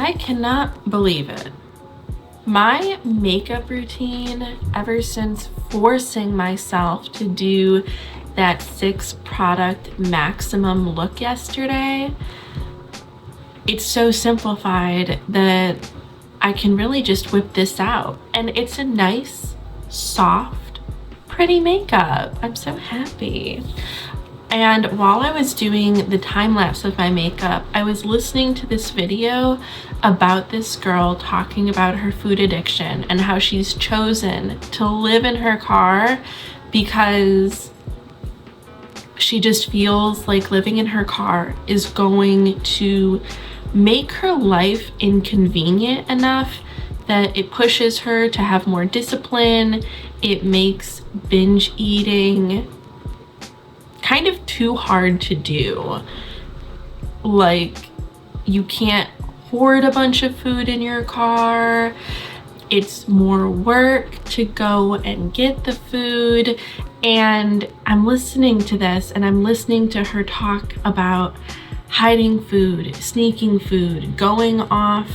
I cannot believe it. My makeup routine, ever since forcing myself to do that 6 product maximum look yesterday, it's so simplified that I can really just whip this out. And it's a nice, soft, pretty makeup. I'm so happy. And while I was doing the time lapse of my makeup, I was listening to this video about this girl talking about her food addiction and how she's chosen to live in her car because she just feels like living in her car is going to make her life inconvenient enough that it pushes her to have more discipline. It makes binge eating kind of too hard to do. Like, you can't hoard a bunch of food in your car. It's more work to go and get the food. And I'm listening to this and I'm listening to her talk about hiding food, sneaking food, going off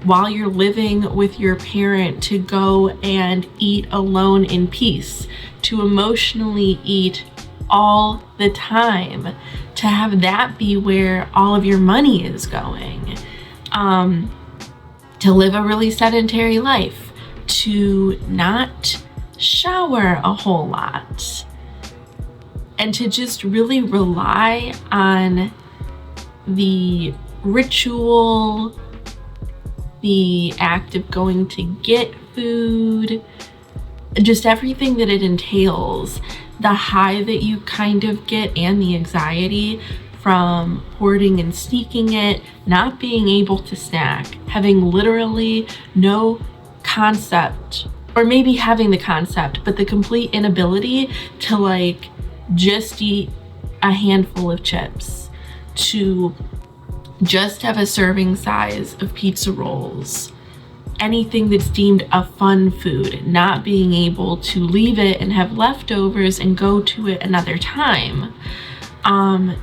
while you're living with your parent to go and eat alone in peace, to emotionally eat all the time, to have that be where all of your money is going, to live a really sedentary life, to not shower a whole lot, and to just really rely on the ritual, the act of going to get food, just everything that it entails, the high that you kind of get and the anxiety from hoarding and sneaking it, not being able to snack, having literally no concept, or maybe having the concept, but the complete inability to like just eat a handful of chips, to just have a serving size of pizza rolls, anything that's deemed a fun food, not being able to leave it and have leftovers and go to it another time,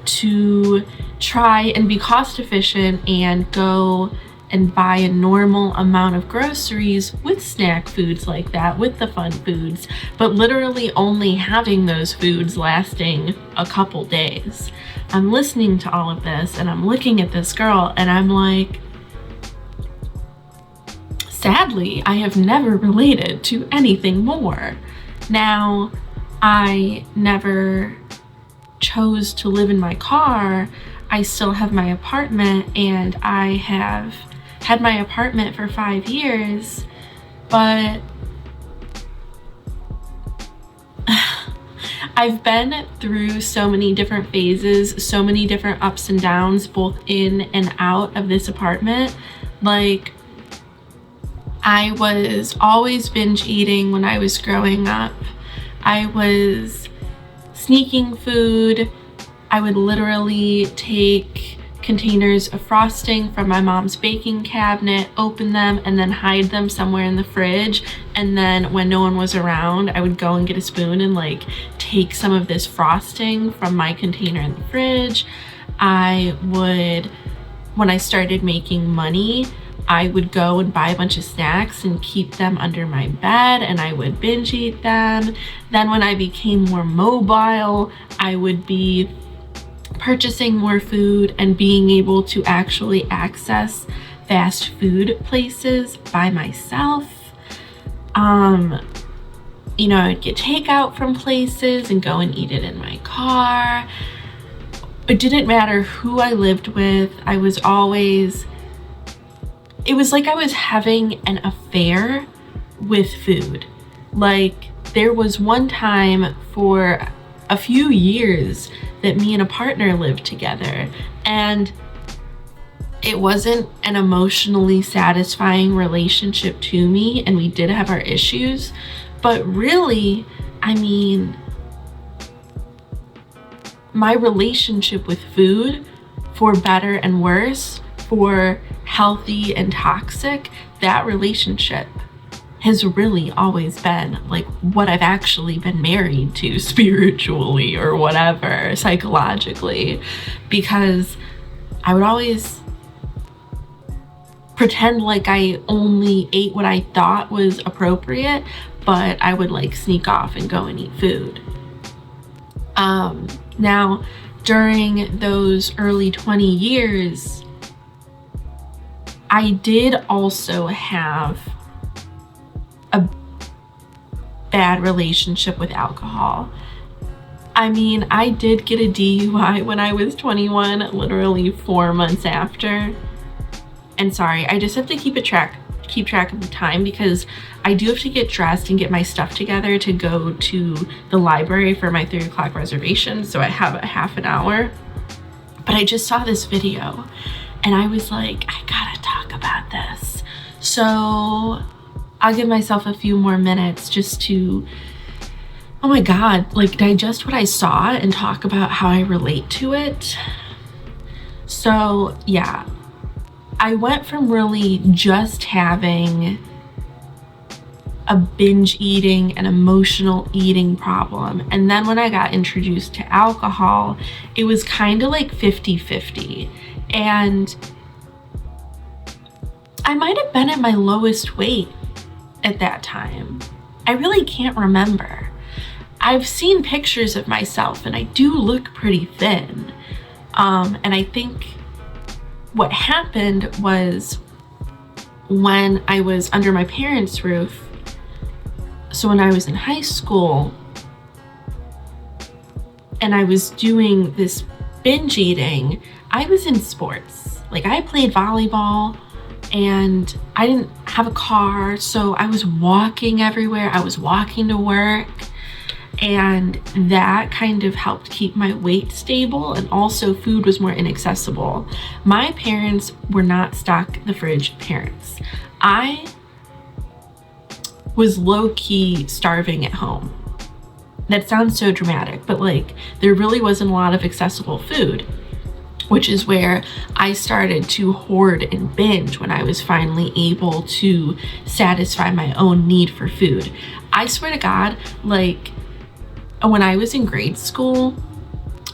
to try and be cost efficient and go and buy a normal amount of groceries with snack foods like that, with the fun foods, but literally only having those foods lasting a couple days. I'm listening to all of this and I'm looking at this girl and I'm like, sadly, I have never related to anything more. Now, I never chose to live in my car. I still have my apartment and I have had my apartment for 5 years, but I've been through so many different phases, so many different ups and downs, both in and out of this apartment. Like, I was always binge eating when I was growing up. I was sneaking food. I would literally take containers of frosting from my mom's baking cabinet, open them, and then hide them somewhere in the fridge. And then when no one was around, I would go and get a spoon and like take some of this frosting from my container in the fridge. I would, when I started making money, I would go and buy a bunch of snacks and keep them under my bed and I would binge eat them. Then when I became more mobile, I would be purchasing more food and being able to actually access fast food places by myself. You know, I'd get takeout from places and go and eat it in my car. It didn't matter who I lived with. I was always, it was like I was having an affair with food. Like, there was one time for a few years that me and a partner lived together, and it wasn't an emotionally satisfying relationship to me, and we did have our issues, but really, I mean, my relationship with food, for better and worse, for healthy and toxic, that relationship has really always been like what I've actually been married to spiritually or whatever, psychologically, because I would always pretend like I only ate what I thought was appropriate, but I would like sneak off and go and eat food. Now, during those early 20 years, I did also have a bad relationship with alcohol. I mean, I did get a DUI when I was 21, literally 4 months after. And sorry, I just have to keep track of the time because I do have to get dressed and get my stuff together to go to the library for my 3 o'clock reservation. So I have a half an hour. But I just saw this video and I was like, I gotta talk about this. So I'll give myself a few more minutes just to, oh my God, like digest what I saw and talk about how I relate to it. So yeah, I went from really just having a binge eating and emotional eating problem. And then when I got introduced to alcohol, it was kind of like 50-50. And I might have been at my lowest weight at that time. I really can't remember. I've seen pictures of myself and I do look pretty thin. And I think what happened was when I was under my parents' roof, so when I was in high school and I was doing this binge eating, I was in sports. Like I played volleyball and I didn't have a car, so I was walking everywhere. I was walking to work, and that kind of helped keep my weight stable, and also food was more inaccessible. My parents were not stock the fridge parents. I was low-key starving at home. That sounds so dramatic, but like there really wasn't a lot of accessible food, which is where I started to hoard and binge when I was finally able to satisfy my own need for food. I swear to God, like when I was in grade school,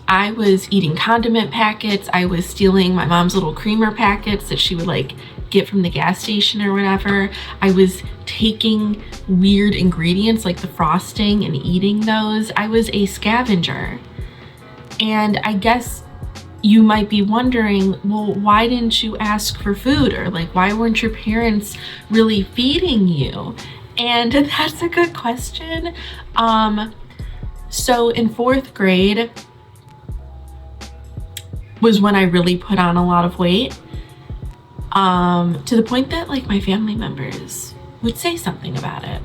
I was eating condiment packets. I was stealing my mom's little creamer packets that she would like get from the gas station or whatever. I was taking weird ingredients like the frosting and eating those. I was a scavenger. And I guess you might be wondering, well, why didn't you ask for food? Or like, why weren't your parents really feeding you? And that's a good question. So in 4th grade was when I really put on a lot of weight, to the point that like my family members would say something about it.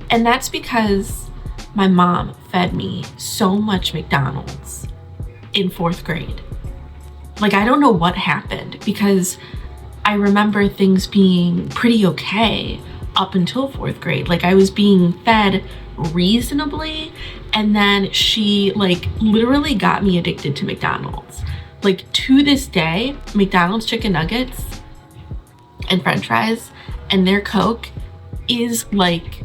And that's because my mom fed me so much McDonald's in 4th grade. Like, I don't know what happened, because I remember things being pretty okay up until 4th grade. Like I was being fed reasonably, and then she like literally got me addicted to McDonald's. Like to this day, McDonald's chicken nuggets and french fries and their Coke is like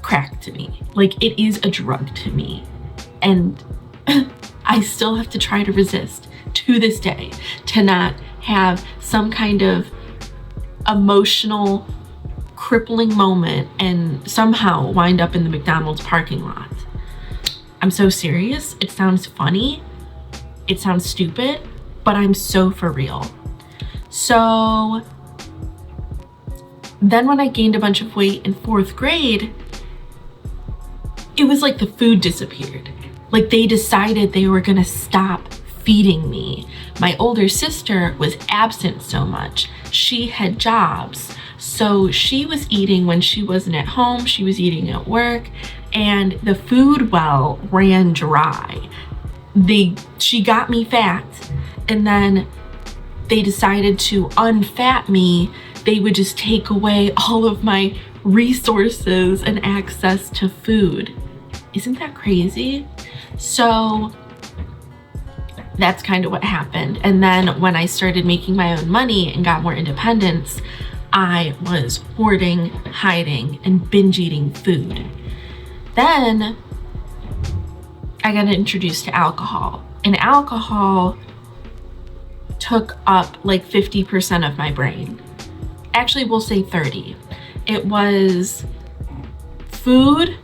crack to me. Like it is a drug to me. And I still have to try to resist to this day to not have some kind of emotional crippling moment and somehow wind up in the McDonald's parking lot. I'm so serious. It sounds funny. It sounds stupid, but I'm so for real. So then when I gained a bunch of weight in 4th grade, it was like the food disappeared. Like they decided they were gonna stop feeding me. My older sister was absent so much. She had jobs. So she was eating when she wasn't at home, she was eating at work, and the food well ran dry. She got me fat, and then they decided to unfat me. They would just take away all of my resources and access to food. Isn't that crazy? So that's kind of what happened. And then when I started making my own money and got more independence, I was hoarding, hiding, and binge eating food. Then I got introduced to alcohol, and alcohol took up like 50% of my brain. actually we'll say 30. It was food,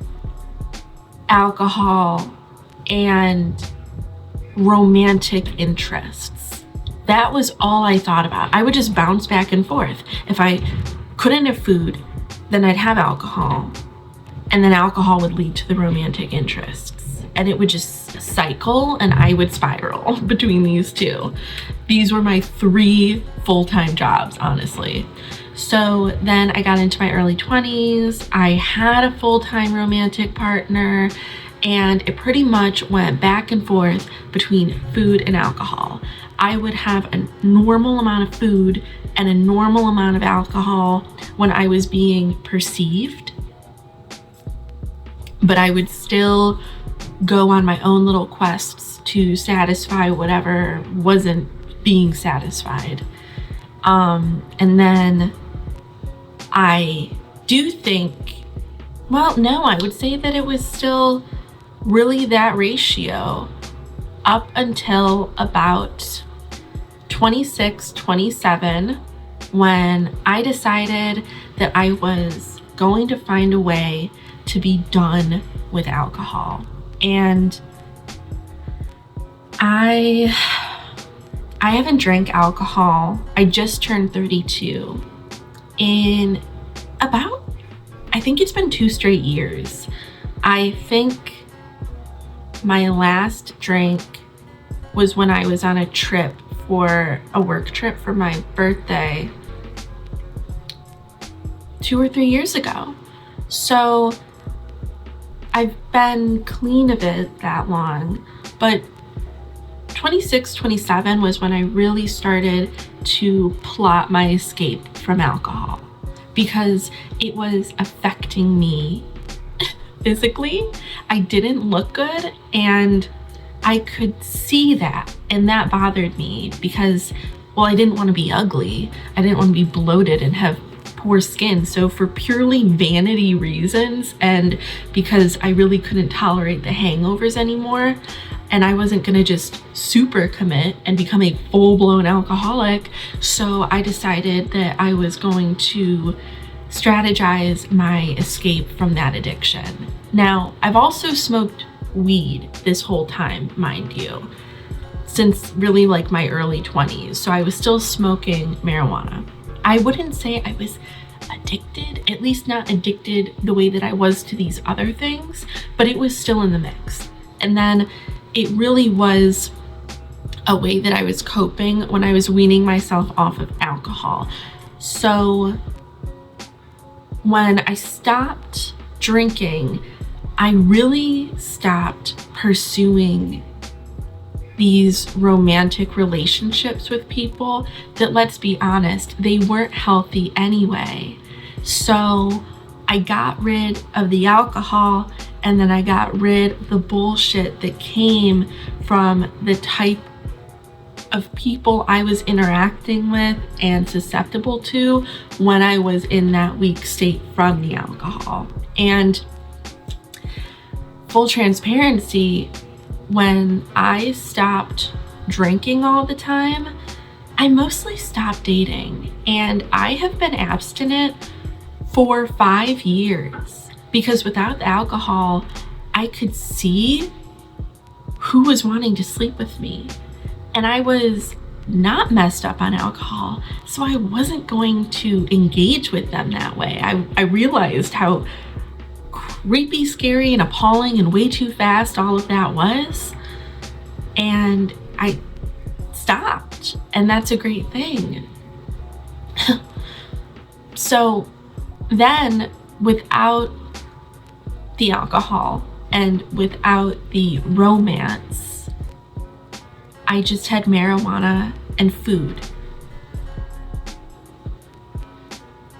alcohol, and romantic interests. That was all I thought about. I would just bounce back and forth. If I couldn't have food, then I'd have alcohol, and then alcohol would lead to the romantic interests, and it would just cycle, and I would spiral between these two. These were my 3 full-time jobs, honestly. So then I got into my early 20s. I had a full-time romantic partner, and it pretty much went back and forth between food and alcohol. I would have a normal amount of food and a normal amount of alcohol when I was being perceived, but I would still go on my own little quests to satisfy whatever wasn't being satisfied. And then I do think, well, no, I would say that it was still really that ratio up until about 26, 27, when I decided that I was going to find a way to be done with alcohol. And I haven't drank alcohol. I just turned 32 in about, I think it's been 2 straight years. I think my last drink was when I was on a trip for a work trip for my birthday 2 or 3 years ago. So I've been clean of it that long, but 26, 27 was when I really started to plot my escape from alcohol, because it was affecting me physically. I didn't look good, and I could see that, and that bothered me because, well, I didn't want to be ugly. I didn't want to be bloated and have poor skin. So for purely vanity reasons, and because I really couldn't tolerate the hangovers anymore, and I wasn't gonna just super commit and become a full-blown alcoholic, so I decided that I was going to strategize my escape from that addiction. Now, I've also smoked weed this whole time, mind you, since really like my early 20s. So I was still smoking marijuana. I wouldn't say I was addicted, at least not addicted the way that I was to these other things, but it was still in the mix. And then it really was a way that I was coping when I was weaning myself off of alcohol. So when I stopped drinking, I really stopped pursuing these romantic relationships with people that, let's be honest, they weren't healthy anyway. So I got rid of the alcohol, and then I got rid of the bullshit that came from the type of people I was interacting with and susceptible to when I was in that weak state from the alcohol. And full transparency, when I stopped drinking all the time, I mostly stopped dating, and I have been abstinent for 5 years. Because without the alcohol, I could see who was wanting to sleep with me. And I was not messed up on alcohol, so I wasn't going to engage with them that way. I realized how creepy, scary, and appalling and way too fast all of that was. And I stopped, and that's a great thing. So then, without the alcohol and without the romance, I just had marijuana and food.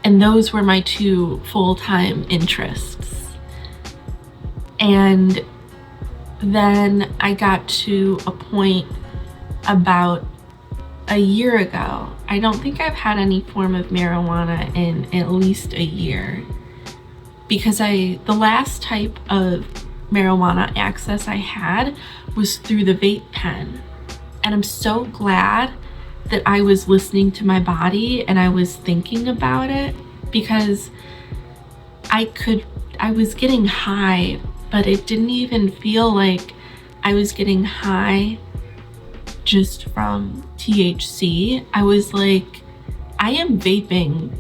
And those were my 2 full-time interests. And then I got to a point about a year ago. I don't think I've had any form of marijuana in at least a year, because the last type of marijuana access I had was through the vape pen. And I'm so glad that I was listening to my body and I was thinking about it, because I was getting high, but it didn't even feel like I was getting high just from THC. I was like, I am vaping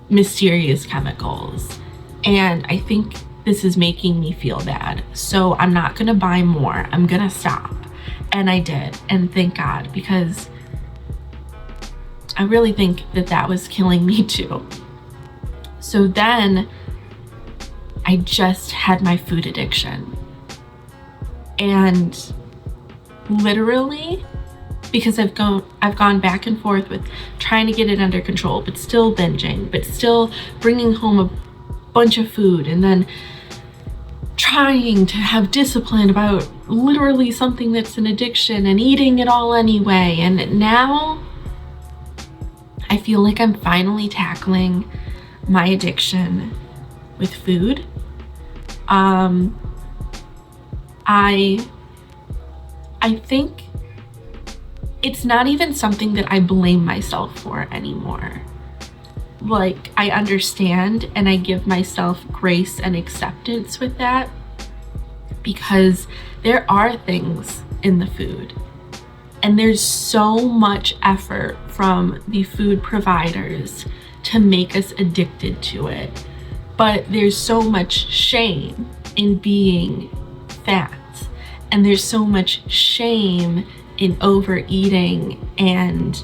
mysterious chemicals, and I think this is making me feel bad. So I'm not gonna buy more. I'm gonna stop. And I did, and thank God, because I really think that that was killing me too. So then I just had my food addiction. And literally, because I've gone back and forth with trying to get it under control, but still binging, but still bringing home a bunch of food, and then trying to have discipline about literally something that's an addiction and eating it all anyway. And now I feel like I'm finally tackling my addiction with food. I think it's not even something that I blame myself for anymore. Like, I understand and I give myself grace and acceptance with that, because there are things in the food, and there's so much effort from the food providers to make us addicted to it. But there's so much shame in being fat, and there's so much shame in overeating, and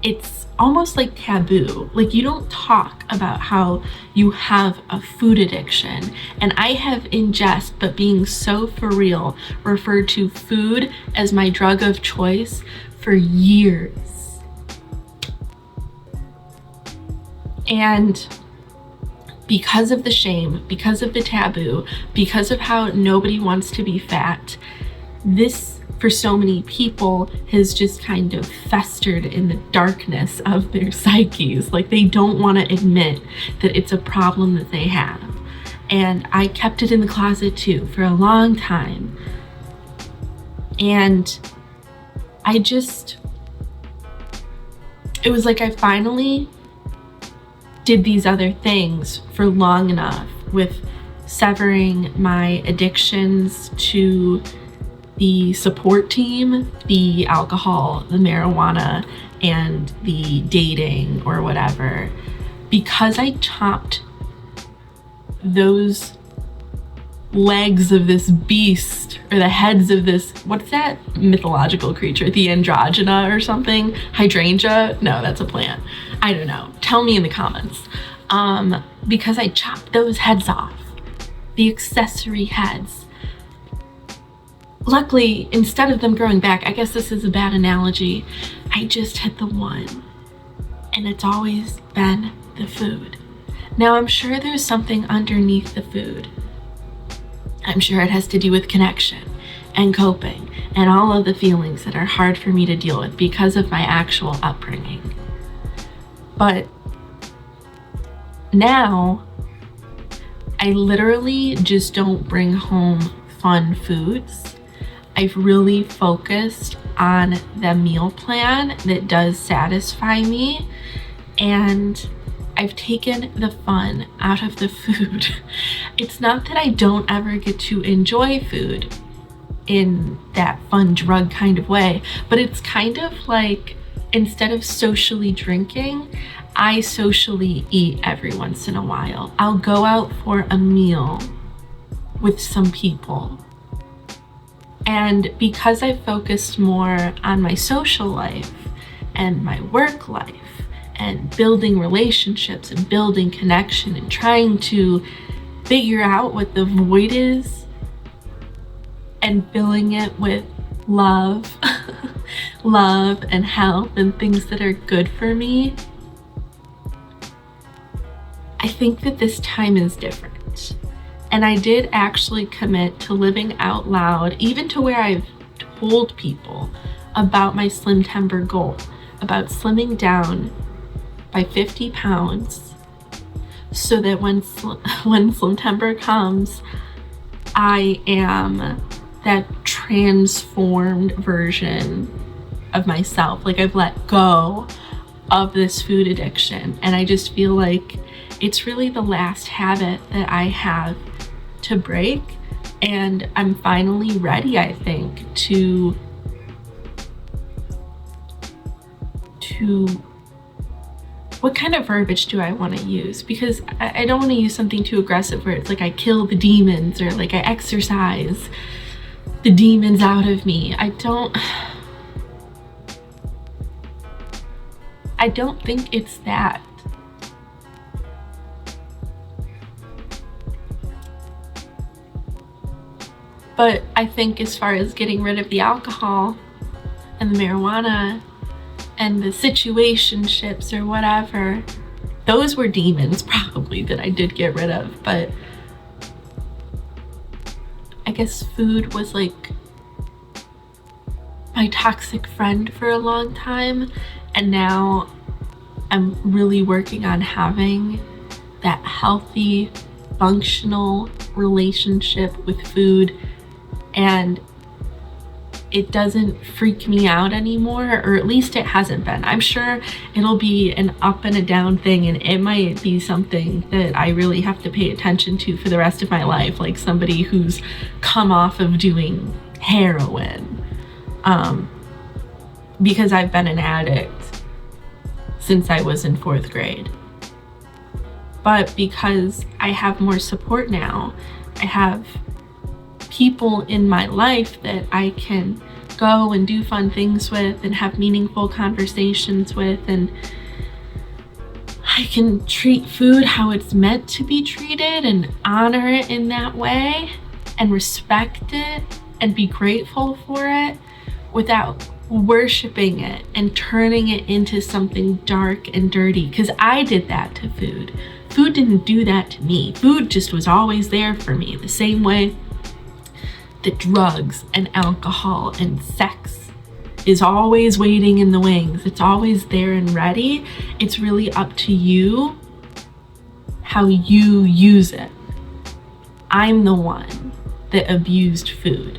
it's almost like taboo. Like, you don't talk about how you have a food addiction. And I have, in jest, but being so for real, referred to food as my drug of choice for years. And because of the shame, because of the taboo, because of how nobody wants to be fat, this, for so many people, has just kind of festered in the darkness of their psyches. Like, they don't want to admit that it's a problem that they have. And I kept it in the closet too for a long time. And it was like I finally did these other things for long enough, with severing my addictions to the support team, the alcohol, the marijuana, and the dating or whatever, because I chopped those legs of this beast, or the heads of this, what's that mythological creature, the androgyna or something? Hydrangea? No, that's a plant. I don't know. Tell me in the comments. Because I chopped those heads off, the accessory heads. Luckily, instead of them growing back, I guess this is a bad analogy, I just hit the one. And it's always been the food. Now, I'm sure there's something underneath the food. I'm sure it has to do with connection and coping and all of the feelings that are hard for me to deal with because of my actual upbringing. But now, I literally just don't bring home fun foods. I've really focused on the meal plan that does satisfy me, and I've taken the fun out of the food. It's not that I don't ever get to enjoy food in that fun drug kind of way, but it's kind of like, instead of socially drinking, I socially eat every once in a while. I'll go out for a meal with some people. And because I focused more on my social life and my work life and building relationships and building connection and trying to figure out what the void is and filling it with love, love and health and things that are good for me, I think that this time is different. And I did actually commit to living out loud, even to where I've told people about my SLIMTEMBER goal, about slimming down by 50 pounds, so that when SLIMTEMBER comes, I am that transformed version of myself. Like, I've let go of this food addiction, and I just feel like it's really the last habit that I have to break, and I'm finally ready, I think, to what kind of verbiage do I want to use? Because I don't want to use something too aggressive where it's like I kill the demons, or like I exorcise the demons out of me. I don't think it's that. But I think as far as getting rid of the alcohol and the marijuana and the situationships or whatever, those were demons probably that I did get rid of. But I guess food was like my toxic friend for a long time, and now I'm really working on having that healthy, functional relationship with food, and it doesn't freak me out anymore, or at least it hasn't been. I'm sure it'll be an up and a down thing, and it might be something that I really have to pay attention to for the rest of my life, like somebody who's come off of doing heroin, because I've been an addict since I was in 4th grade. But because I have more support now, I have people in my life that I can go and do fun things with and have meaningful conversations with, and I can treat food how it's meant to be treated and honor it in that way and respect it and be grateful for it without worshiping it and turning it into something dark and dirty, because I did that to food. Food didn't do that to me. Food just was always there for me, the same way that drugs and alcohol and sex is always waiting in the wings. It's always there and ready. It's really up to you how you use it. I'm the one that abused food.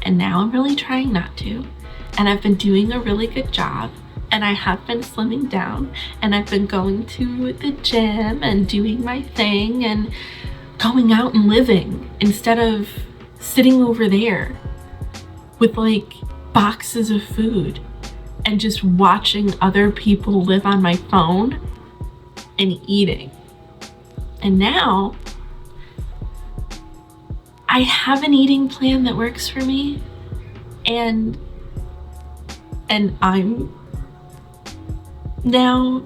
And now I'm really trying not to. And I've been doing a really good job. And I have been slimming down. And I've been going to the gym and doing my thing and going out and living instead of sitting over there with like boxes of food and just watching other people live on my phone and eating. And now I have an eating plan that works for me, and I'm now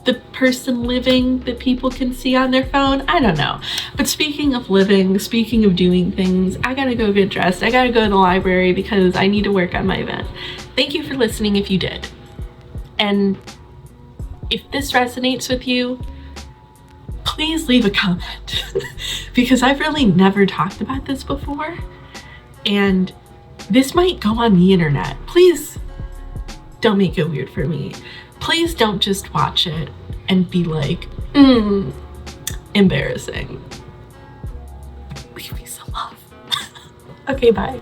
the person living that people can see on their phone. I don't know. But speaking of living, speaking of doing things, I gotta go get dressed. I gotta go to the library because I need to work on my event. Thank you for listening if you did. And if this resonates with you, please leave a comment because I've really never talked about this before, and this might go on the internet. Please don't make it weird for me. Please don't just watch it and be like, embarrassing. Leave me some love. Okay, bye.